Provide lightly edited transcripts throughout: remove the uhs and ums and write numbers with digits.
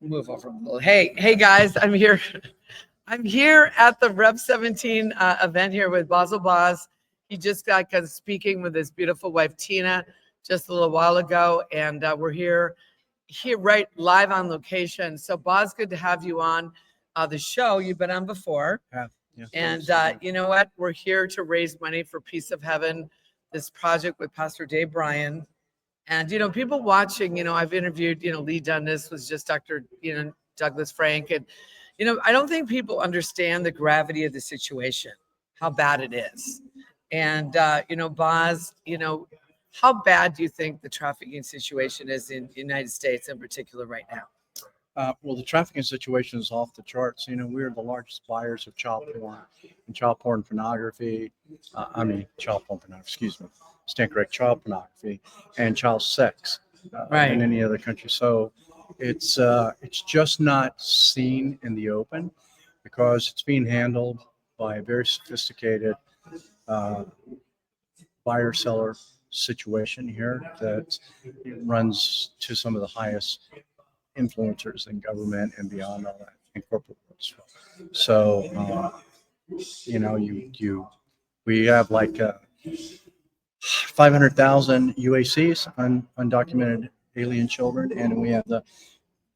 move over a little. Hey guys, I'm here. I'm here at the Rev 17 event here with Bazzel Baz. He just got speaking with his beautiful wife Tina just a little while ago, and we're here right live on location. So Baz, good to have you on the show. You've been on before. Yeah, and you know what? We're here to raise money for Peace of Heaven, this project with Pastor Dave Bryan. And, people watching, I've interviewed, Lee Dundas was just Dr., Douglas Frank. And, I don't think people understand the gravity of the situation, how bad it is. And, Boz, how bad do you think the trafficking situation is in the United States in particular right now? Well, the trafficking situation is off the charts. We're the largest buyers of child porn and child porn pornography. Child porn pornography, excuse me. Stand correct, child pornography and child sex in any other country. So it's just not seen in the open because it's being handled by a very sophisticated buyer-seller situation here that runs to some of the highest influencers in government and beyond all that in corporate world. So we have like 500,000 UACs, undocumented alien children, and we have the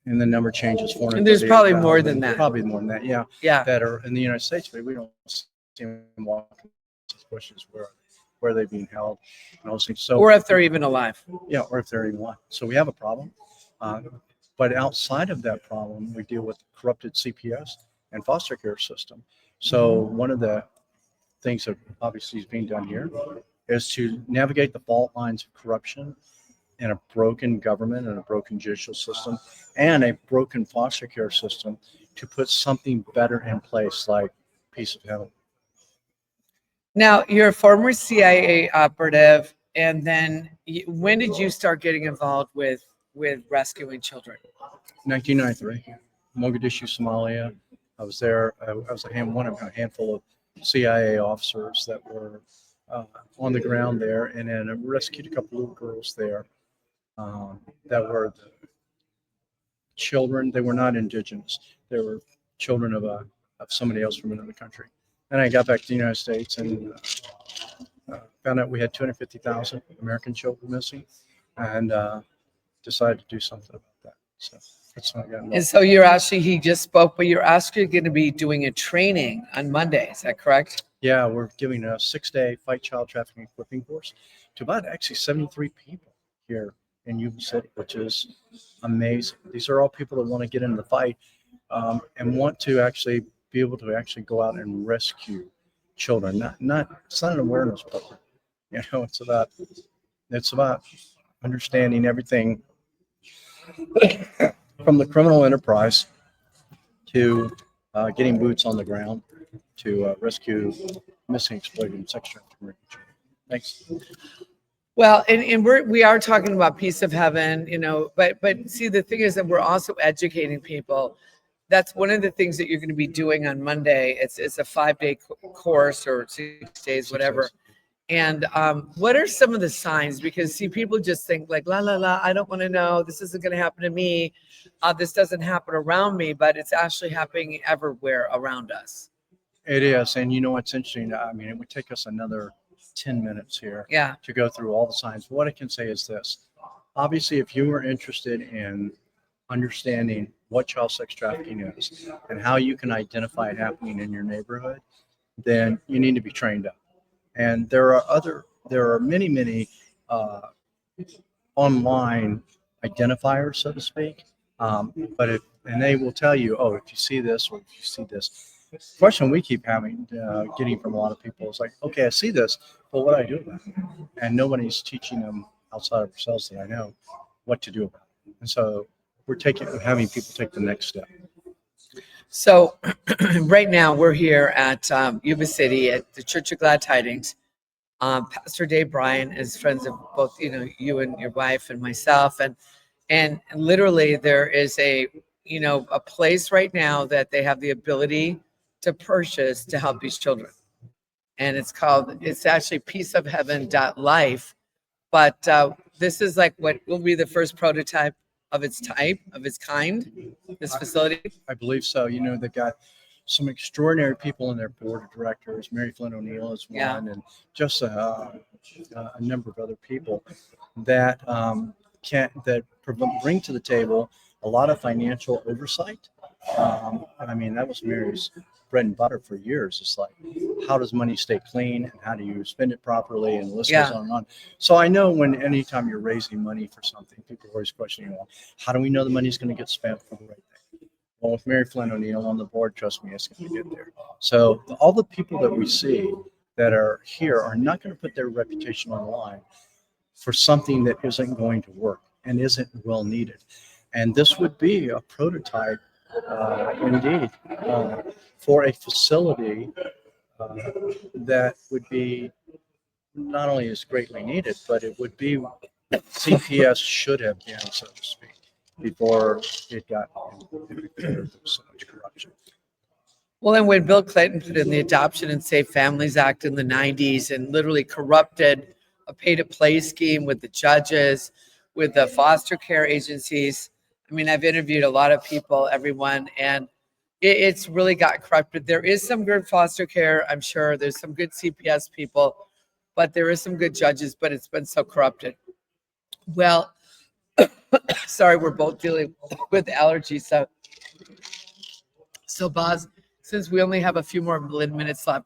number changes. And there's probably more than that. Probably more than that, yeah. Yeah. That are in the United States, but we don't see them walking bushes where they're being held and those things. So, or if they're even alive. Yeah, or if they're even alive. So we have a problem. But outside of that problem, we deal with corrupted CPS and foster care system. So one of the things that obviously is being done here is to navigate the fault lines of corruption in a broken government and a broken judicial system and a broken foster care system to put something better in place like Peace of Heaven. Now, you're a former CIA operative, and then when did you start getting involved with rescuing children? 1993, Mogadishu, Somalia. I was there. I was one of a handful of CIA officers that were on the ground there, and then I rescued a couple little girls there that were the children. They were not indigenous. They were children of somebody else from another country. And I got back to the United States and found out we had 250,000 American children missing, and decided to do something about that. So that's how I got involved. And so he just spoke, but you're actually going to be doing a training on Monday. Is that correct? Yeah, we're giving a 6-day fight child trafficking equipping course to about actually 73 people here in Yuba City, which is amazing. These are all people that want to get into the fight and want to actually be able to actually go out and rescue children. It's not an awareness program. It's about understanding everything from the criminal enterprise to getting boots on the ground to rescue missing, exploited, and sex trafficking children. Thanks. Well, and we are talking about Peace of Heaven, but see, the thing is that we're also educating people. That's one of the things that you're going to be doing on Monday. It's a 5-day course or 6 days, whatever. And what are some of the signs? Because see, people just think like, la, la, la, I don't want to know. This isn't going to happen to me. This doesn't happen around me, but it's actually happening everywhere around us. It is. And what's interesting? It would take us another 10 minutes here to go through all the signs. What I can say is this. Obviously, if you are interested in understanding what child sex trafficking is and how you can identify it happening in your neighborhood, then you need to be trained up. And there are many online identifiers, so to speak. But they will tell you, if you see this or if you see this. The question we keep getting from a lot of people is like, okay, I see this, but what do I do about it? And nobody's teaching them outside of ourselves that I know what to do about it. And so we're having people take the next step. So right now we're here at Yuba City at the Church of Glad Tidings. Pastor Dave Bryan is friends of both, you and your wife and myself. And literally there is a place right now that they have the ability to purchase to help these children. And it's actually peaceofheaven.life. But this is like what will be the first prototype of its type, of its kind, this facility? I believe so. You know, they've got some extraordinary people in their board of directors. Mary Flynn O'Neill is one, Yeah. and just a number of other people that bring to the table a lot of financial oversight. I mean, that was Mary's bread and butter for years. It's like, how does money stay clean, and how do you spend it properly, and the list goes on and on. So I know anytime you're raising money for something, people are always questioning, well, how do we know the money's going to get spent for the right thing? Well, with Mary Flynn O'Neill on the board, trust me, it's going to get there. So all the people that we see that are here are not going to put their reputation on the line for something that isn't going to work and isn't well needed. And this would be a prototype, indeed, for a facility that would be not only is greatly needed, but it would be CPS should have been, so to speak, before it got there was so much corruption. Well, and when Bill Clinton put in the Adoption and Safe Families Act in the 90s and literally corrupted a pay-to-play scheme with the judges, with the foster care agencies. I mean, I've interviewed a lot of people, everyone, and it's really got corrupted. There is some good foster care, I'm sure. There's some good CPS people, but there is some good judges, but it's been so corrupted. Well, sorry, we're both dealing with allergies. So Baz, since we only have a few more minutes left,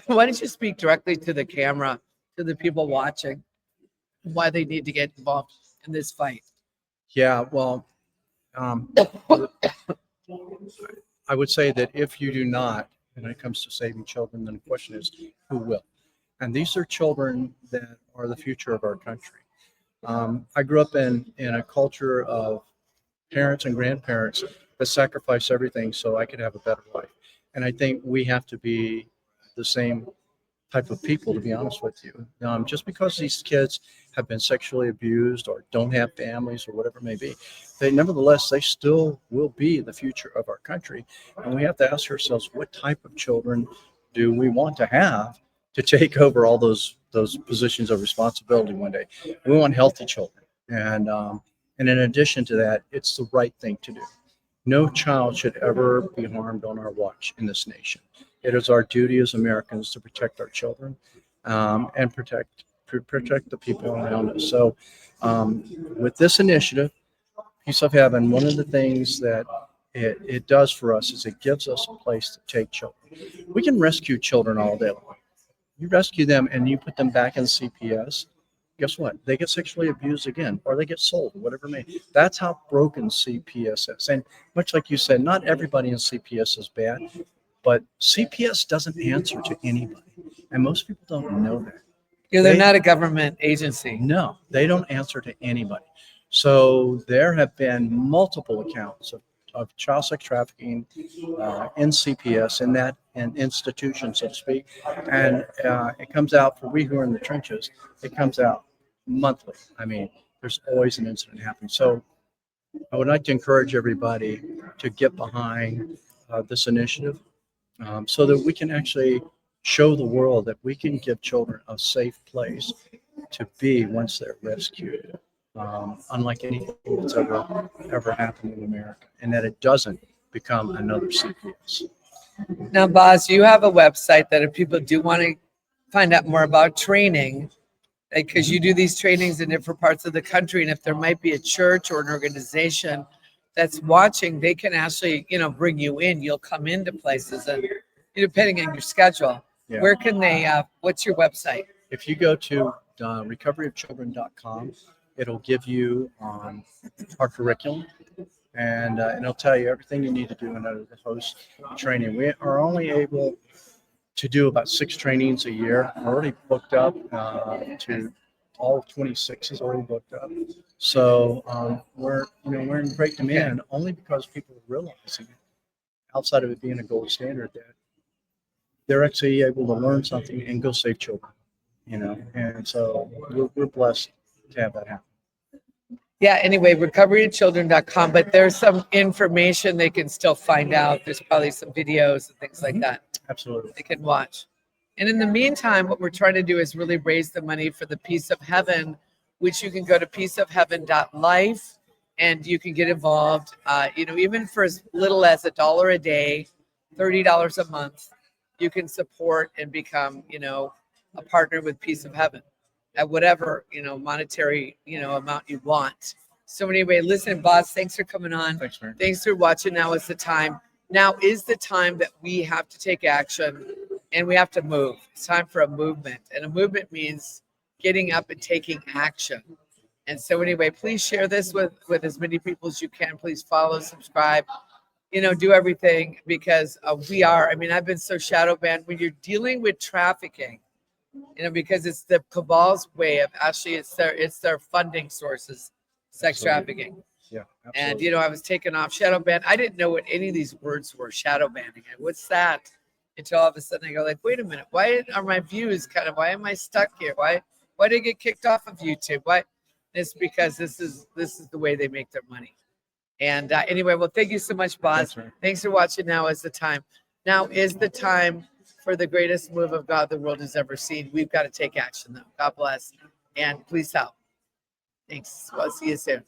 why don't you speak directly to the camera, to the people watching, why they need to get involved in this fight? Yeah, well, I would say that if you do not, when it comes to saving children, then the question is, who will? And these are children that are the future of our country. I grew up in a culture of parents and grandparents that sacrificed everything so I could have a better life. And I think we have to be the same type of people, to be honest with you. Just because these kids have been sexually abused or don't have families or whatever it may be, they still will be the future of our country. And we have to ask ourselves, what type of children do we want to have to take over all those positions of responsibility one day? We want healthy children. And in addition to that, it's the right thing to do. No child should ever be harmed on our watch in this nation. It is our duty as Americans to protect our children and protect the people around us. So with this initiative, Peace of Heaven, one of the things that it does for us is it gives us a place to take children. We can rescue children all day long. You rescue them and you put them back in CPS, guess what? They get sexually abused again, or they get sold, whatever it may be. That's how broken CPS is. And much like you said, not everybody in CPS is bad, but CPS doesn't answer to anybody. And most people don't know that. Yeah, they're not a government agency. No, they don't answer to anybody. So there have been multiple accounts of child sex trafficking in CPS, in that institution, so to speak. And it comes out, for we who are in the trenches, it comes out monthly. I mean, there's always an incident happening. So I would like to encourage everybody to get behind this initiative so that we can actually show the world that we can give children a safe place to be once they're rescued, unlike anything that's ever happened in America, and that it doesn't become another CPS. Now, Baz, you have a website that if people do want to find out more about training, because you do these trainings in different parts of the country, and if there might be a church or an organization that's watching, they can actually, bring you in. You'll come into places, and depending on your schedule. Yeah. Where can they? What's your website? If you go to recoveryofchildren.com, it'll give you our curriculum, and it'll tell you everything you need to do in order to host training. We are only able to do about 6 trainings a year. We're already booked up to all 26 is already booked up. So we're in great demand, only because people are realizing, outside of it being a gold standard, that they're actually able to learn something and go save children. And so we're blessed to have that happen. Yeah, anyway, recoveryofchildren.com, but there's some information they can still find out. There's probably some videos and things like that. Absolutely. They can watch. And in the meantime, what we're trying to do is really raise the money for the Peace of Heaven, which you can go to peaceofheaven.life and you can get involved. Even for as little as $1 a day, $30 a month, you can support and become, a partner with Peace of Heaven at whatever, monetary, amount you want. So anyway, listen, Baz, thanks for coming on. Thanks, Meri. Thanks for watching. Now is the time. Now is the time that we have to take action and we have to move. It's time for a movement. And a movement means getting up and taking action. And so anyway, please share this with as many people as you can. Please follow, subscribe, do everything because I've been so shadow banned when you're dealing with trafficking, because it's the cabal's way of actually it's their funding sources, sex trafficking. Yeah, And absolutely. I was taken off shadow ban. I didn't know what any of these words were. Shadow banning. What's that? Until all of a sudden I go like, wait a minute. Why are my views why am I stuck here? Why did I get kicked off of YouTube? Why? It's because this is the way they make their money. And anyway, well, thank you so much, Baz. Thanks, Meri. Thanks for watching. Now is the time. Now is the time for the greatest move of God the world has ever seen. We've got to take action, though. God bless. And please help. Thanks. Well, see you soon.